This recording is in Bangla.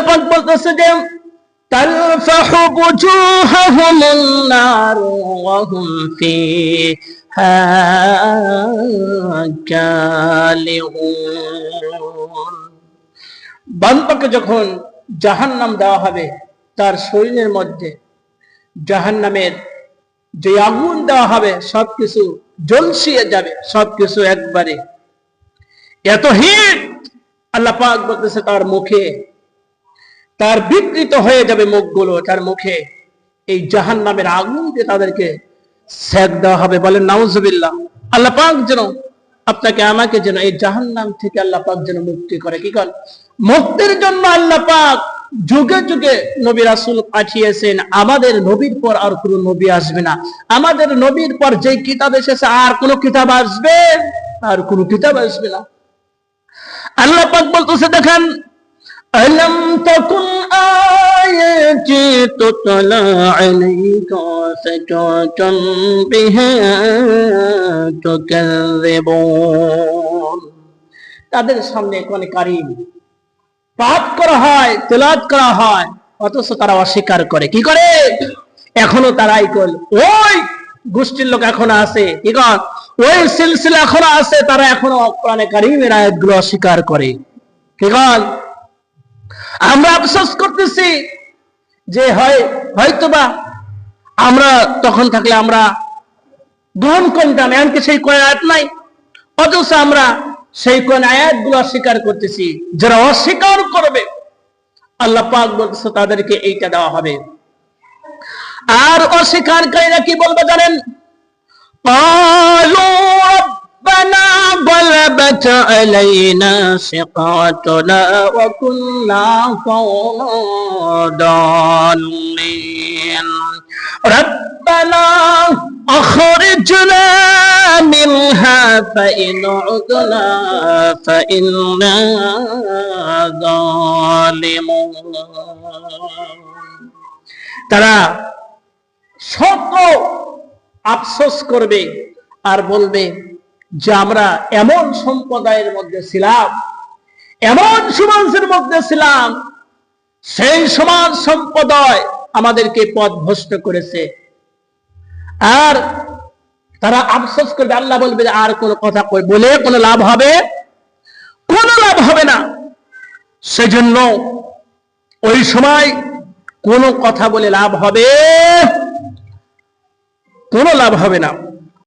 আল্লাহ পাক বলতেছে যে তালফাহু বুজুহাহুমুন নার ওয়া হুম ফিহা কালিহুন। বান্দাকে যখন জাহান্নাম দেওয়া হবে, তার শরীরের মধ্যে জাহান্নামের যে আগুন দেওয়া হবে সবকিছু জ্বলসিয়ে যাবে, সবকিছু একবারে এত হিট। আল্লাহ পাক বলতেছে তার মুখে, তার বিকৃত হয়ে যাবে মুখগুলো, তার মুখে এই জাহান্নামের আগুন দিয়ে তাদেরকে সেক দেওয়া হবে। বলেন নাউজুবিল্লাহ। আল্লাহ পাক যেন আপনাকে আমাকে যেন এই জাহান্নাম থেকে আল্লাহ পাক যেন মুক্তি করে। কি করেন? মুক্তির জন্য আল্লাহ পাক যুগে যুগে নবী রাসূল পাঠিয়েছেন। আমাদের নবীর পর আর কোন নবী আসবে না। আমাদের নবীর পর যে কিতাব এসেছে আর কোন কিতাব আসবে? আর কোন কিতাব আসবে না। আল্লাহ পাক বলতেছে দেখেন, ألم تكن آياتي تتلى عليك فكنت بها تكذبون। তাদের সামনে কোরআন কারীম পাঠ করা হয়, তেলাওয়াত করা হয়, অথচ তারা অস্বীকার করে। কি করে? এখনো তারাই করে, ওই গোষ্ঠীর লোক এখনো আছে, কি কর, ওই সিলসিলা এখনো আছে, তারা এখনো কোরআন কারীমের আয়াতগুলো অস্বীকার করে। কি কর? আমরা আফসোস করতেছি যে হয়তোবা আমরা তখন থাকলে আমরা গ্রহণ করতাম, এমনকি সেই কোরআন আয়াত নাই, অথচ আমরা সেই কোরআন আয়াতগুলো অস্বীকার করতেছি। যারা অস্বীকার করবে আল্লাহ পাক বলতেছে তাদেরকে এইটা দেওয়া হবে। আর অস্বীকারীরা কি বলবে জানেন? قالوا ربنا غلبت علينا شقوتنا وكنا قوما ضالين ربنا أخرجنا منها فإن عدنا فإنا ظالمون। তারা শত আফসোস করবে আর বলবে যে আমরা এমন সম্প্রদায়ের মধ্যে ছিলাম, এমন সমাজের মধ্যে ছিলাম, সেই সমাজ সম্প্রদায় আমাদেরকে পথভ্রষ্ট করেছে। আর তারা আফসোস করবে, আল্লাহ বলবে যে আর কোন কথা বলে কোনো লাভ হবে? কোনো লাভ হবে না। সেজন্য ওই সময় কোন কথা বলে লাভ হবে? কোনো লাভ হবে না।